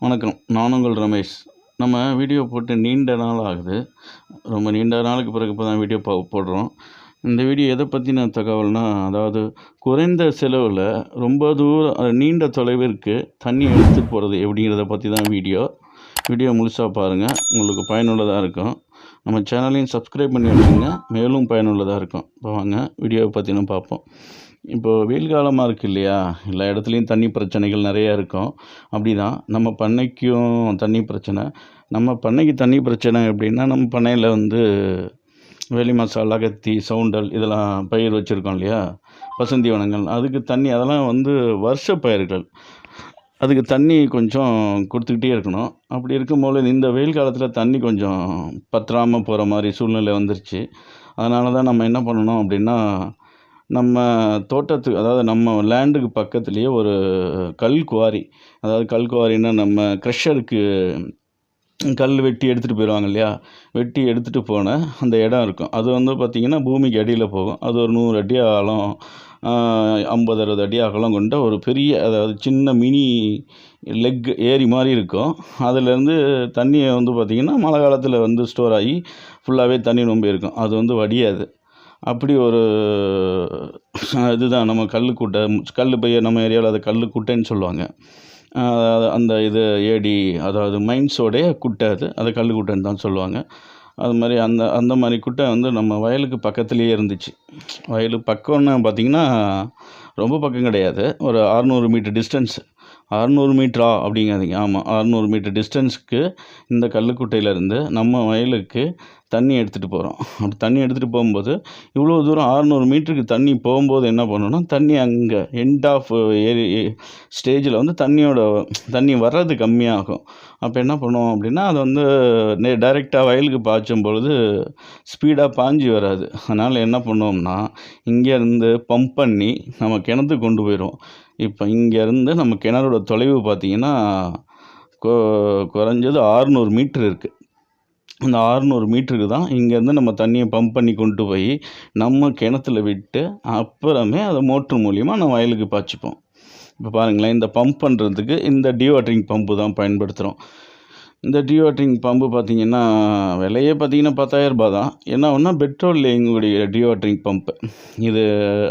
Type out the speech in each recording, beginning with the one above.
வணக்கம். நான் உங்கள் ரமேஷ். நம்ம வீடியோ போட்டு நீண்ட நாள் ஆகுது. ரொம்ப நீண்ட நாளுக்கு பிறகு இப்போ தான் வீடியோ போடுறோம். இந்த வீடியோ எதை பற்றின தகவல்னா, அதாவது குறைந்த செலவில் ரொம்ப தூரம் நீண்ட தொலைவிற்கு தண்ணி எடுத்துகிட்டு போகிறது எப்படிங்கிறத பற்றி தான் வீடியோ. வீடியோ முழுசாக பாருங்கள், உங்களுக்கு பயனுள்ளதாக இருக்கும். நம்ம சேனலையும் சப்ஸ்கிரைப் பண்ணி வச்சுங்க, மேலும் பயனுள்ளதாக இருக்கும். இப்போ வாங்க வீடியோவை பற்றின பார்ப்போம். இப்போது வெயில் காலமாக இருக்குது இல்லையா, எல்லா இடத்துலையும் தண்ணி பிரச்சனைகள் நிறையா இருக்கும். அப்படி தான் நம்ம பண்ணைக்கும் தண்ணி பிரச்சனை. நம்ம பண்ணைக்கு தண்ணி பிரச்சனை எப்படின்னா, நம்ம பண்ணையில் வேலி மசாலா, அகத்தி, சவுண்டல் இதெல்லாம் பயிர் வச்சுருக்கோம் இல்லையா, பசுந்தீவனங்கள். அதுக்கு தண்ணி அதெல்லாம் வருஷ பயிர்கள். அதுக்கு தண்ணி கொஞ்சம் கொடுத்துக்கிட்டே இருக்கணும். அப்படி இருக்கும்போது இந்த வெயில் காலத்தில் தண்ணி கொஞ்சம் பற்றாமல் போகிற மாதிரி சூழ்நிலை வந்துருச்சு. அதனால தான் நம்ம என்ன பண்ணணும் அப்படின்னா, நம்ம தோட்டத்துக்கு, அதாவது நம்ம லேண்டுக்கு பக்கத்துலேயே ஒரு கல்குவாரி, அதாவது கல்குவாரின்னா நம்ம க்ரஷருக்கு கல் வெட்டி எடுத்துகிட்டு போயிடுவாங்க இல்லையா, வெட்டி எடுத்துகிட்டு போன அந்த இடம் இருக்கும். அது பார்த்திங்கன்னா பூமிக்கு அடியில் போகும். அது ஒரு 100 அடி ஆழம், 50-60 அடி அகலம் கொண்ட ஒரு பெரிய, அதாவது சின்ன மினி லெக் ஏரி மாதிரி இருக்கும். அதுலேருந்து தண்ணியை பார்த்திங்கன்னா மழை காலத்தில் ஸ்டோர் ஆகி ஃபுல்லாகவே தண்ணி ரொம்ப இருக்கும். அது வடியாது. அப்படி ஒரு இதுதான் நம்ம கல்லுக்குட்டை. பைய நம்ம ஏரியாவில் அதை கல்லுக்குட்டைன்னு சொல்லுவாங்க. அந்த இது ஏடி, அதாவது மைன்ஸோடைய குட்டை, அதை கல்லுக்குட்டைன்னு தான் சொல்லுவாங்க. அது மாதிரி அந்த மாதிரி குட்டை நம்ம வயலுக்கு பக்கத்துலேயே இருந்துச்சு. வயலுக்கு பக்கம்னு பார்த்திங்கன்னா ரொம்ப பக்கம் கிடையாது, ஒரு 600 மீட்டர் டிஸ்டன்ஸ். 600 மீட்டரா அப்படிங்காதீங்க, ஆமாம் 600 மீட்டர் டிஸ்டன்ஸுக்கு இந்த கல்லுக்குட்டையிலேருந்து நம்ம வயலுக்கு தண்ணி எடுத்துகிட்டு போகிறோம். அப்படி தண்ணி எடுத்துகிட்டு போகும்போது இவ்வளோ தூரம் 600 மீட்டருக்கு தண்ணி போகும்போது என்ன பண்ணணும்னா, தண்ணி அங்கே எண்ட் ஆஃப் ஏரி ஸ்டேஜில் தண்ணி வர்றது கம்மியாகும். அப்போ என்ன பண்ணுவோம் அப்படின்னா, அது டைரெக்டாக வயலுக்கு பாய்ச்சும் பொழுது ஸ்பீடாக பாய்ஞ்சி வராது. அதனால் என்ன பண்ணுவோம்னா, இங்கேருந்து பம்ப் பண்ணி நம்ம கிணத்துக்கு கொண்டு போயிடுவோம். இப்போ இங்கேருந்து நம்ம கிணறோட தொலைவு பார்த்திங்கன்னா குறைஞ்சது 600 மீட்ரு இருக்குது. அந்த 600 மீட்டருக்கு தான் இங்கேருந்து நம்ம தண்ணியை பம்ப் பண்ணி கொண்டு போய் நம்ம கிணத்துல விட்டு அப்புறமே அதை மோட்ரு மூலிமா நம்ம வயலுக்கு பாய்ச்சிப்போம். இப்போ பாருங்களேன், இந்த பம்ப் பண்ணுறதுக்கு இந்த டிவாட்டரிங் பம்பு தான் பயன்படுத்துகிறோம். இந்த டிவாட்டரிங் பம்பு பார்த்திங்கன்னா விலையே பார்த்திங்கன்னா 10,000 ரூபா தான். என்ன ஒன்றா பெட்ரோலில் இயங்கக்கூடிய டிவாட்டரிங் பம்பு இது.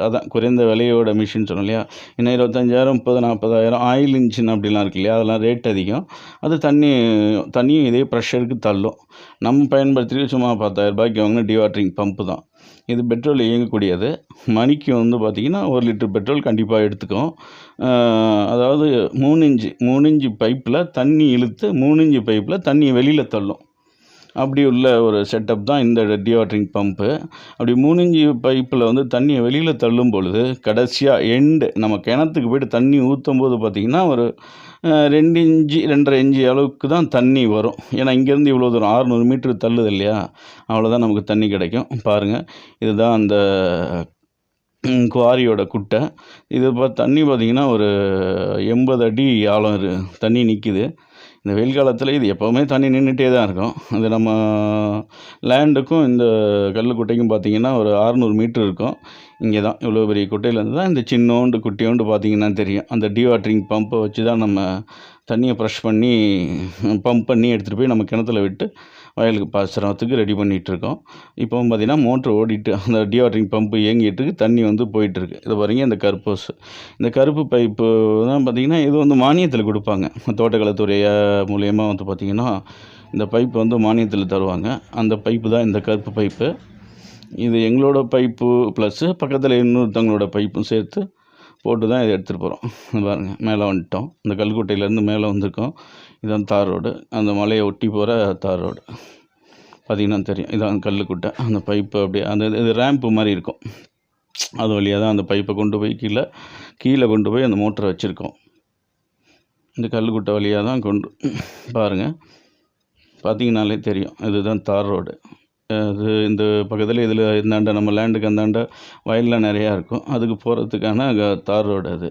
அதான் குறைந்த விலையோட மிஷின் சொன்னோம் இல்லையா. இன்னும் 25,000, 30,000, 40,000 ஆயில் இன்ஜின் அப்படிலாம் இருக்கு இல்லையா, அதெல்லாம் ரேட் அதிகம். அது தண்ணியும் இதே ப்ரெஷருக்கு தள்ளும். நம்ம பயன்படுத்திட்டு சும்மா 10,000 ரூபாய்க்கு வாங்கின டிவாட்டரிங் பம்பு தான். இது பெட்ரோல் இயங்கக்கூடியது. மணிக்கு பார்த்திங்கன்னா 1 லிட்டர் பெட்ரோல் கண்டிப்பாக எடுத்துக்கும். அதாவது 3 இன்ச்சு பைப்பில் தண்ணி இழுத்து 3 இன்ச்சு பைப்பில் தண்ணி வெளியில் தள்ளும். அப்படி உள்ள ஒரு செட்டப் தான் இந்த டிவாட்டரிங் பம்பு. அப்படி 3 இன்ச்சு பைப்பில் தண்ணியை வெளியில் தள்ளும் பொழுது கடைசியாக நம்ம கிணத்துக்கு போய்ட்டு தண்ணி ஊற்றும் போது பார்த்திங்கன்னா ஒரு 2 இன்ச்சு 2.5 இன்ச்சு அளவுக்கு தான் தண்ணி வரும். ஏன்னா இங்கேருந்து இவ்வளோ தூரம் 600 மீட்ரு தள்ளுது இல்லையா, அவ்வளோதான் நமக்கு தண்ணி கிடைக்கும். பாருங்கள், இதுதான் அந்த குவாரியோட குட்டை. இது தண்ணி பார்த்திங்கன்னா ஒரு 80 அடி ஆழம் தண்ணி நிற்கிது. இந்த வெயில் காலத்தில் இது எப்போவுமே தண்ணி நின்றுட்டே தான் இருக்கும். அது நம்ம லேண்டுக்கும் இந்த கல்லுக்குட்டைக்கும் பார்த்திங்கன்னா ஒரு 600 மீட்ரு இருக்கும். இங்கே தான் இவ்வளோ பெரிய குட்டையிலேருந்து தான் இந்த சின்னோண்டு குட்டியோண்டு பார்த்திங்கன்னா தெரியும். அந்த டிவாட்டரிங் பம்பை வச்சு தான் நம்ம தண்ணியை ப்ரெஷ் பண்ணி பம்ப் பண்ணி எடுத்துகிட்டு போய் நம்ம கிணத்துல விட்டு வயலுக்கு பாய்ச்சறதுக்கு ரெடி பண்ணிகிட்ருக்கோம். இப்போ பார்த்திங்கன்னா மோட்ரு ஓடிட்டு அந்த டிவாட்டரிங் பம்பு இயங்கிட்டுருக்கு, தண்ணி போயிட்டுருக்கு. இதை பாருங்க, இந்த கருப்போஸ், இந்த கருப்பு பைப்பு தான் பார்த்திங்கன்னா இது மானியத்தில் கொடுப்பாங்க. தோட்டக்கலைத்துறை மூலயமா பார்த்திங்கன்னா இந்த பைப்பு மானியத்தில் தருவாங்க. அந்த பைப்பு தான் இந்த கருப்பு பைப்பு. இது எங்களோட பைப்பு ப்ளஸ்ஸு பக்கத்தில் இன்னொருத்தவங்களோட பைப்பும் சேர்த்து போட்டு தான் இதை எடுத்துகிட்டு போகிறோம். பாருங்கள், மேலே வந்துட்டோம். இந்த கல்குட்டையிலேருந்து மேலே வந்திருக்கோம். இதுதான் தார் ரோடு, அந்த மலையை ஒட்டி போகிற தார் ரோடு பார்த்திங்கன்னா தெரியும். இதான் கல்லுக்குட்டை. அந்த பைப்பு அப்படியே இது ரேம்ப்பு மாதிரி இருக்கும். அது வழியாக தான் அந்த பைப்பை கொண்டு போய் கீழே கொண்டு போய் அந்த மோட்டரை வச்சுருக்கோம். இந்த கல்லுக்குட்டை வழியாக தான் பாருங்கள், பார்த்திங்கனாலே தெரியும். இதுதான் தார் ரோடு. இந்த பக்கத்தில் இதில் இந்தாண்ட நம்ம லேண்டுக்கு அந்தாண்ட வயலில் நிறையா இருக்கும். அதுக்கு போகிறதுக்கான தார் ரோடு அது.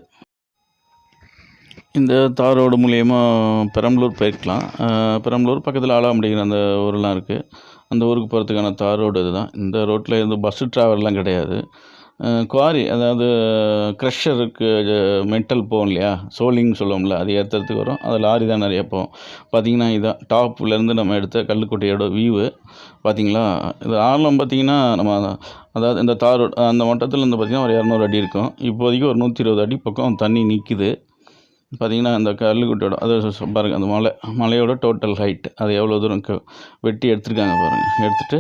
இந்த தார் ரோடு மூலயமா பெரம்பலூர் போயிருக்கலாம். பெரம்பலூர் பக்கத்தில் ஆலாம்படிங்கிற அந்த ஊரெலாம் இருக்குது. அந்த ஊருக்கு போகிறதுக்கான தார் ரோடு இதுதான். இந்த ரோட்டில் பஸ்ஸு ட்ராவல்லாம் கிடையாது. குவாரி அதாவது க்ரஷருக்கு மெட்டல் போகும் இல்லையா, சோலிங் சொல்லுவோம்ல, அது ஏற்றுறதுக்கு வரும். அது லாரி தான் நிறைய போகும். பார்த்திங்கன்னா இதான் டாப்லேருந்து நம்ம எடுத்த கல்லுக்குட்டையோட வியூவு. பார்த்திங்களா, இது ஆழம் பார்த்திங்கன்னா நம்ம அதாவது இந்த தார் அந்த மட்டத்தில் இருந்து பார்த்திங்கன்னா ஒரு 200 அடி இருக்கும். இப்போதைக்கு ஒரு 120 அடி பக்கம் தண்ணி நிற்கிது. பார்த்திங்கன்னா அந்த கல்லுக்குட்டையோட அது பாருங்கள், அந்த மலையோட டோட்டல் ஹைட் அது எவ்வளோ தூரம் வெட்டி எடுத்துருக்காங்க பாருங்கள். எடுத்துகிட்டு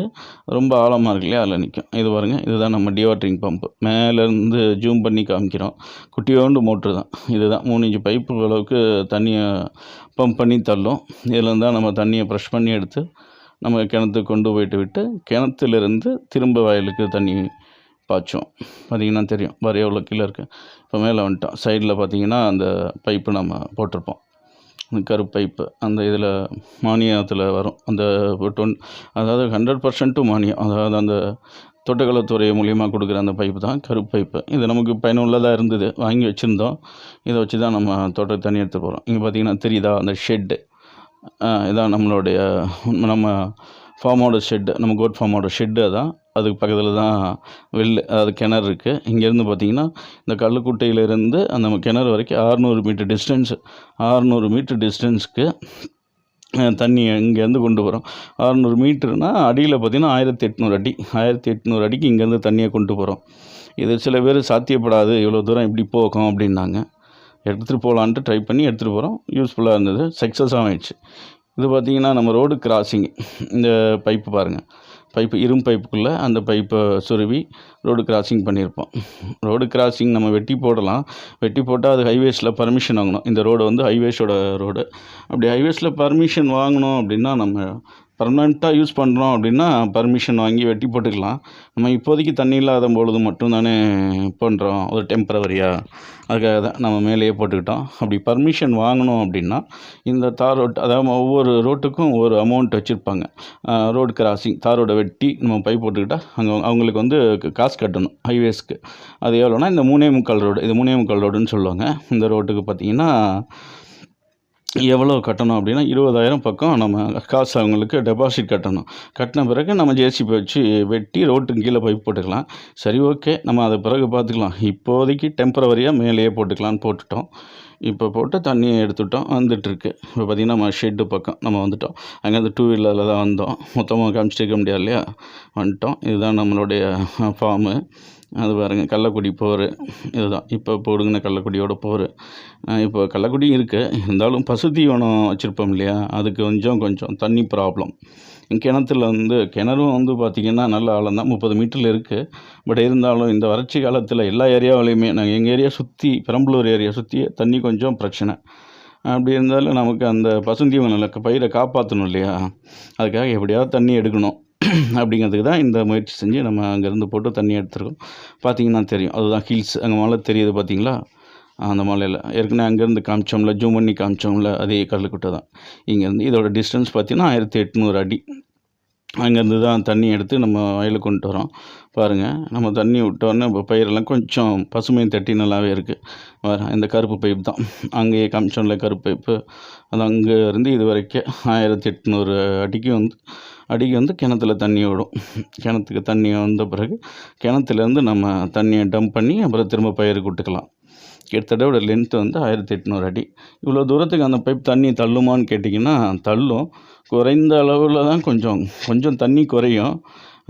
ரொம்ப ஆழமாக இருக்கு இல்லையா, அதில் நிற்கும். இது பாருங்கள், இதுதான் நம்ம டிவாட்டரிங் பம்பு. மேலேருந்து ஜூம் பண்ணி காமிக்கிறோம். குட்டியோண்டு மோட்ரு தான். இதுதான் 3 இன்ச்சு பைப்பு அளவுக்கு தண்ணியை பம்ப் பண்ணி தள்ளும். இதுலேருந்து தான் நம்ம தண்ணியை ப்ரெஷ் பண்ணி எடுத்து நம்ம கிணத்துக்கு கொண்டு போயிட்டு விட்டு கிணத்துலேருந்து திரும்ப வயலுக்கு தண்ணி பாய்ச்சோம். பார்த்திங்கன்னா தெரியும் வேறு எவ்வளோ கீழே இருக்குது. இப்போ மேலே வந்துட்டோம். சைடில் பார்த்திங்கன்னா அந்த பைப்பு நம்ம போட்டிருப்போம், கருப்பு பைப்பு. அந்த இதில் மானியத்தில் வரும். அந்த அதாவது 100% மானியம், அதாவது அந்த தோட்டக்கலைத்துறை மூலிமா கொடுக்குற அந்த பைப்பு தான் கருப்பு பைப்பு. இது நமக்கு பயனுள்ளதாக இருந்தது, வாங்கி வச்சுருந்தோம். இதை வச்சு தான் நம்ம தோட்டத்தை தண்ணி எடுத்து போகிறோம். இங்கே பார்த்திங்கன்னா தெரியுதா அந்த ஷெட்டு, இதான் நம்மளுடைய நம்ம ஃபார்மோட ஷெட்டு, நம்ம கோட் ஃபார்மோட ஷெட்டு அதான். அதுக்கு பக்கத்தில் தான் அதாவது கிணறு இருக்குது. இங்கேருந்து பார்த்திங்கன்னா இந்த கல்லுக்குட்டையிலேருந்து அந்த கிணறு வரைக்கும் 600 மீட்டர் டிஸ்டன்ஸு. 600 மீட்டர் டிஸ்டன்ஸுக்கு தண்ணி இங்கேருந்து கொண்டு வரோம். 600 மீட்டர்னால் அடியில் பார்த்திங்கன்னா 1800 அடி. 1800 அடிக்கு இங்கேருந்து தண்ணியை கொண்டு போகிறோம். இது சில பேர் சாத்தியப்படாது, இவ்வளோ தூரம் எப்படி போகும் அப்படின்னாங்க. எடுத்துகிட்டு போகலான்ட்டு ட்ரை பண்ணி எடுத்துகிட்டு போகிறோம். யூஸ்ஃபுல்லாக இருந்தது, சக்ஸஸாகவும் ஆகிடுச்சு. இது பார்த்திங்கன்னா நம்ம ரோடு கிராசிங். இந்த பைப்பு பாருங்கள், பைப்பு இரும்பு பைப்புக்குள்ளே அந்த பைப்பை சுருவி ரோடு கிராசிங் பண்ணியிருப்போம். ரோடு கிராசிங் நம்ம வெட்டி போடலாம். வெட்டி போட்டால் அது ஹைவேஸில் பர்மிஷன் வாங்கணும். இந்த ரோடு வந்து ஹைவேஸோட ரோடு. அப்படி ஹைவேஸில் பர்மிஷன் வாங்கணும் அப்படின்னா, நம்ம பர்மனெண்ட்டாக யூஸ் பண்ணுறோம் அப்படின்னா பர்மிஷன் வாங்கி வெட்டி போட்டுக்கலாம். நம்ம இப்போதைக்கு தண்ணி இல்லாத பொழுது மட்டும் தானே பண்ணுறோம், ஒரு டெம்பரவரியாக. அதுக்காக தான் நம்ம மேலேயே போட்டுக்கிட்டோம். அப்படி பர்மிஷன் வாங்கணும் அப்படின்னா இந்த தார் ரோட், அதாவது ஒவ்வொரு ரோட்டுக்கும் ஒரு அமௌண்ட் வச்சுருப்பாங்க. ரோடு கிராசிங் தார் ரோடை வெட்டி நம்ம பைப் போட்டுக்கிட்டால் அவங்களுக்கு வந்து காசு கட்டணும் ஹைவேஸ்க்கு. அது எவ்வளோனா இந்த 3.25 ரோடு, இது 3.25 ரோடுன்னு சொல்லுவாங்க. இந்த ரோட்டுக்கு பார்த்திங்கன்னா எவ்வளோ கட்டணும் அப்படின்னா 20,000 பக்கம் நம்ம காசு அவங்களுக்கு டெபாசிட் கட்டணும். கட்டின பிறகு நம்ம ஜேசிபி வச்சு வெட்டி ரோட்டுக்கு கீழே பைப் போட்டுக்கலாம். சரி, ஓகே, நம்ம அதை பிறகு பார்த்துக்கலாம். இப்போதைக்கு டெம்பரவரியாக மேலேயே போட்டுக்கலான்னு போட்டுட்டோம். இப்போ போட்டு தண்ணியை எடுத்துட்டோம், வந்துட்டுருக்கு. இப்போ பார்த்திங்கன்னா நம்ம ஷெட்டு பக்கம் நம்ம வந்துட்டோம். அங்கேருந்து 2 வீலரில் தான் வந்தோம். மொத்தமாக காமிச்சிட்டு இருக்க முடியாது இல்லையா, வந்துட்டோம். இதுதான் நம்மளுடைய ஃபார்மு. அது பாருங்கள், கள்ளக்குடி போர் இதுதான். இப்போ போடுங்கின கள்ளக்குடியோட போர். இப்போ கள்ளக்குடியும் இருக்குது, இருந்தாலும் பசுத்தீவனம் வச்சுருப்போம் இல்லையா, அதுக்கு கொஞ்சம் தண்ணி ப்ராப்ளம். கிணறும் வந்து பார்த்திங்கன்னா நல்ல ஆழம் தான், 30 மீட்டரில் இருக்குது. பட் இருந்தாலும் இந்த வறட்சி காலத்தில் எல்லா ஏரியாவிலையுமே, நாங்கள் எங்கள் ஏரியா சுற்றி, பெரம்பலூர் ஏரியா சுற்றி தண்ணி கொஞ்சம் பிரச்சனை. அப்படி இருந்தாலும் நமக்கு அந்த பசுந்தீவனம் பயிரை காப்பாற்றணும் இல்லையா, அதுக்காக எப்படியாவது தண்ணி எடுக்கணும் அப்படிங்கிறதுக்கு தான் இந்த முயற்சி செஞ்சு நம்ம அங்கேருந்து போட்டு தண்ணி எடுத்துருக்கோம். பார்த்திங்கன்னா தெரியும், அதுதான் ஹில்ஸ். அங்கே மலை தெரியுது பார்த்திங்களா, அந்த மலையில் ஏற்கனவே அங்கேருந்து காமிச்சோம்ல, ஜூம் பண்ணி காமிச்சோம்ல, அதே கல்லுக்குட்டை தான். இங்கேருந்து இதோட டிஸ்டன்ஸ் பார்த்திங்கன்னா 1800 அடி. அங்கேருந்து தான் தண்ணி எடுத்து நம்ம வயலுக்கு கொண்டு வரோம். பாருங்கள், நம்ம தண்ணி விட்டோன்னே இப்போ பயிரெல்லாம் கொஞ்சம் பசுமை தட்டி நல்லாவே இருக்குது. இந்த கருப்பு பைப்பு தான் அங்கேயே காமிச்சோம்ல, கருப்பு பைப்பு. அது அங்கேருந்து இது வரைக்கும் 1800 அடிக்கு வந்து கிணத்துல தண்ணி விடும். கிணத்துக்கு தண்ணி வந்த பிறகு கிணத்துலேருந்து நம்ம தண்ணியை டம்ப் பண்ணி அப்புறம் திரும்ப பயிருக்கு விட்டுக்கலாம். கிட்டத்தட்ட லென்த்து வந்து 1800 அடி. இவ்வளோ தூரத்துக்கு அந்த பைப் தண்ணி தள்ளுமான்னு கேட்டிங்கன்னா தள்ளும். குறைந்த அளவில் தான் கொஞ்சம் தண்ணி குறையும்.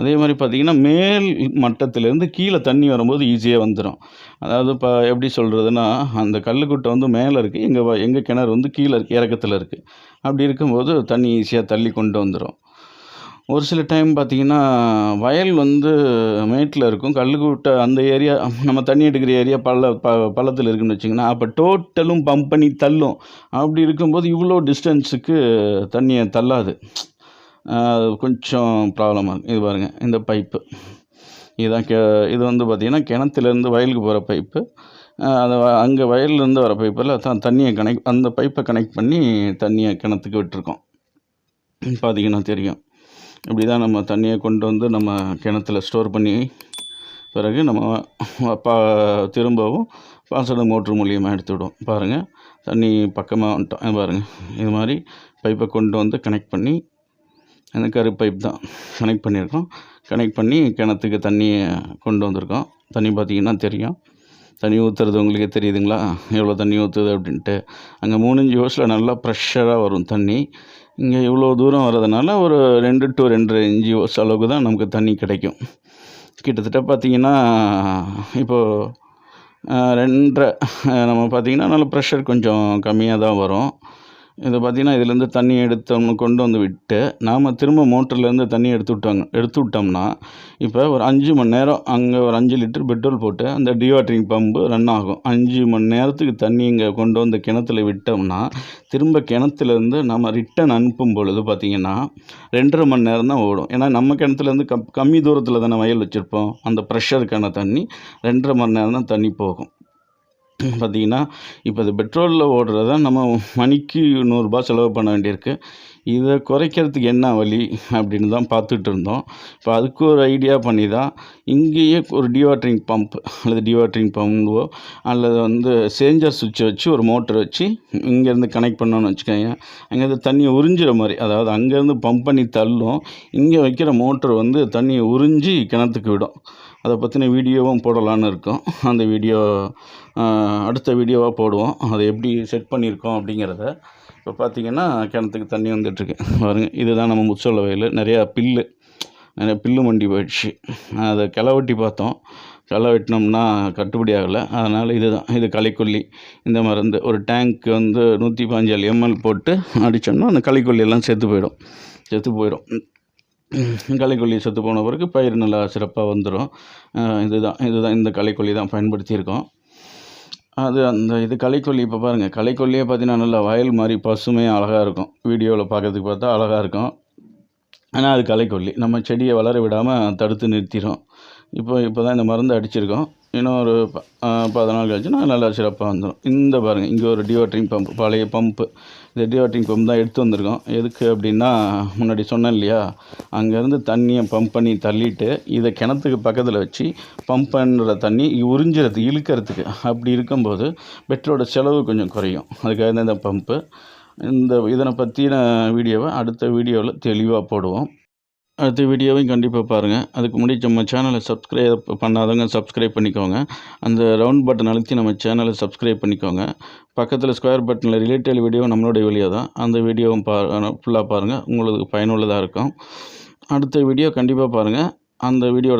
அதே மாதிரி பார்த்திங்கன்னா மேல் மட்டத்திலேருந்து கீழே தண்ணி வரும்போது ஈஸியாக வந்துடும். அதாவது இப்போ எப்படி சொல்கிறதுனா, அந்த கல்லுக்குட்டை வந்து மேலே இருக்குது, எங்கள் கிணறு வந்து கீழே இறக்கத்தில் இருக்குது. அப்படி இருக்கும்போது தண்ணி ஈஸியாக தள்ளி கொண்டு வந்துடும். ஒரு சில டைம் பார்த்திங்கன்னா வயல் வந்து மேட்டில் இருக்கும், கல்லுக்குட்டை அந்த ஏரியா நம்ம தண்ணி எடுக்கிற ஏரியா பள்ளத்தில் இருக்குதுன்னு வச்சிங்கன்னா, அப்போ டோட்டலும் பம்ப் பண்ணி தள்ளும். அப்படி இருக்கும்போது இவ்வளோ டிஸ்டன்ஸுக்கு தண்ணியை தள்ளாது, கொஞ்சம் ப்ராப்ளமாக இருக்கும். இது பாருங்கள், இந்த பைப்பு இதுதான் இது வந்து பார்த்திங்கன்னா கிணத்துலேருந்து வயலுக்கு போகிற பைப்பு. அது அங்கே வயல்லேருந்து வர பைப்பில் தான் தண்ணியை அந்த பைப்பை கனெக்ட் பண்ணி தண்ணியை கிணத்துக்கு விட்டுருக்கோம். பார்த்திங்கன்னா தெரியும். இப்படி தான் நம்ம தண்ணியை கொண்டு வந்து நம்ம கிணத்துல ஸ்டோர் பண்ணி பிறகு நம்ம திரும்பவும் பாசன மோட்ரு மூலியமாக எடுத்துவிடும். பாருங்கள், தண்ணி பக்கமாக வந்துட்டோம். பாருங்கள், இது மாதிரி பைப்பை கொண்டு வந்து கனெக்ட் பண்ணி அந்த கரு பைப் தான் கனெக்ட் பண்ணியிருக்கோம். கனெக்ட் பண்ணி கிணத்துக்கு தண்ணியை கொண்டு வந்திருக்கோம். தண்ணி பார்த்திங்கன்னா தெரியும். தண்ணி ஊற்றுறது உங்களுக்கே தெரியுதுங்களா, எவ்வளோ தண்ணி ஊற்றுது அப்படின்ட்டு. அங்கே 3-5 ஹோஸில் நல்லா ப்ரெஷராக வரும் தண்ணி. இங்கே இவ்வளோ தூரம் வர்றதுனால ஒரு 2 to 2.5 ஹோஸ் அளவுக்கு தான் நமக்கு தண்ணி கிடைக்கும். கிட்டத்தட்ட பார்த்திங்கன்னா இப்போது 2.5 நம்ம பார்த்திங்கன்னா நல்ல ப்ரெஷர் கொஞ்சம் கம்மியாக தான் வரும். இதை பார்த்திங்கன்னா இதிலேருந்து தண்ணி எடுத்தோம்னு கொண்டு வந்து விட்டு நாம் திரும்ப மோட்டர்லேருந்து தண்ணி எடுத்து விட்டோம்னா இப்போ ஒரு 5 மணி நேரம் அங்கே ஒரு 5 லிட்டர் பெட்ரோல் போட்டு அந்த டிவாட்டரிங் பம்பு ரன் ஆகும். 5 மணி நேரத்துக்கு தண்ணி இங்கே கொண்டு வந்து கிணத்துல விட்டோம்னா திரும்ப கிணத்துலேருந்து நம்ம ரிட்டன் அனுப்பும் பொழுது பார்த்திங்கன்னா 2.5 மணி நேரம் தான் ஓடும். ஏன்னா நம்ம கிணத்துலேருந்து கம்மி தூரத்தில் தானே வயல் வச்சுருப்போம். அந்த ப்ரெஷருக்கான தண்ணி 2.5 மணி நேரம் தான் தண்ணி போகும். பார்த்திங்கன்னா இப்போ இது பெட்ரோலில் ஓடுறத நம்ம மணிக்கு 100 ரூபா செலவு பண்ண வேண்டியிருக்கு. இதை குறைக்கிறதுக்கு என்ன வழி அப்படின்னு தான் பார்த்துட்டு இருந்தோம். இப்போ அதுக்கு ஒரு ஐடியா பண்ணி தான் இங்கேயே ஒரு டிவாட்டரிங் பம்ப் அல்லது டிவாட்டரிங் பம்போ அல்லது சேஞ்சர் சுவிட்சை வச்சு ஒரு மோட்டர் வச்சு இங்கேருந்து கனெக்ட் பண்ணோன்னு வச்சுக்கோங்க. அங்கேருந்து தண்ணியை உறிஞ்சிற மாதிரி, அதாவது அங்கேருந்து பம்ப் பண்ணி தள்ளும், இங்கே வைக்கிற மோட்டர் தண்ணியை உறிஞ்சி கிணத்துக்கு விடும். அதை பற்றின வீடியோவும் போடலான்னு இருக்கோம். அந்த வீடியோ அடுத்த வீடியோவாக போடுவோம். அதை எப்படி செட் பண்ணியிருக்கோம் அப்படிங்கிறத. இப்போ பார்த்திங்கன்னா கிணத்துக்கு தண்ணி வந்துட்டுருக்கு பாருங்கள். இதுதான் நம்ம முச்சோள வயல். நிறையா பில்லு மண்டி போயிடுச்சு. அதை களை வெட்டி பார்த்தோம். களை வெட்டினோம்னா கட்டுப்படி ஆகலை. அதனால் இது களைக்கொல்லி. இந்த மருந்து ஒரு டேங்க்கு 115 ml போட்டு அடித்தோம்னா அந்த களைக்கொல்லியெல்லாம் செத்து போயிடும். களைக்கொல்லி செத்து போன பிறகு பயிர் நல்லா சிறப்பாக வந்துடும். இதுதான் இந்த களைக்கொல்லி தான் பயன்படுத்தியிருக்கோம். இது களைக்கொல்லி. இப்போ பாருங்கள், களைக்கொல்லியே பார்த்தீங்கன்னா நல்லா வயல் மாதிரி பசுமையாக அழகாக இருக்கும். வீடியோவில் பார்க்கறதுக்கு பார்த்தா அழகாக இருக்கும். ஆனால் அது களைக்கொல்லி நம்ம செடியை வளர விடாமல் தடுத்து நிறுத்திடும். இப்போ தான் இந்த மருந்து அடிச்சிருக்கோம். இன்னும் ஒரு 10 நாள் கழிச்சுன்னா நல்லா சிறப்பாக வந்துடும். இந்த பாருங்கள், இங்கே ஒரு டிவாட்டரிங் பம்ப், பழைய பம்பு. இந்த டிவாட்டரிங் பம்ப் தான் எடுத்து வந்திருக்கோம். எதுக்கு அப்படின்னா, முன்னாடி சொன்னேன் இல்லையா, அங்கேருந்து தண்ணியை பம்ப் பண்ணி தள்ளிட்டு இதை கிணத்துக்கு பக்கத்தில் வச்சு பம்ப் பண்ணுற தண்ணி இழுக்கிறதுக்கு. அப்படி இருக்கும்போது பெட்ரோலோட செலவு கொஞ்சம் குறையும். அதுக்காக தான் இந்த பம்பு. இதனை பற்றின வீடியோவை அடுத்த வீடியோவில் தெளிவாக போடுவோம். அடுத்த வீடியோவையும் கண்டிப்பாக பாருங்கள். அதுக்கு முன்னாடி நம்ம சேனலை சப்ஸ்கிரைப் பண்ணாதவங்க சப்ஸ்கிரைப் பண்ணிக்கோங்க. அந்த ரவுண்ட் பட்டன் அழுத்தி நம்ம சேனலை சப்ஸ்கிரைப் பண்ணிக்கோங்க. பக்கத்தில் ஸ்கொயர் பட்டனில் ரிலேட்டட் வீடியோ நம்மளுடைய வீடியோ தான். அந்த வீடியோவும் ஃபுல்லாக பாருங்கள். உங்களுக்கு பயனுள்ளதாக இருக்கும். அடுத்த வீடியோ கண்டிப்பாக பாருங்கள். அந்த வீடியோட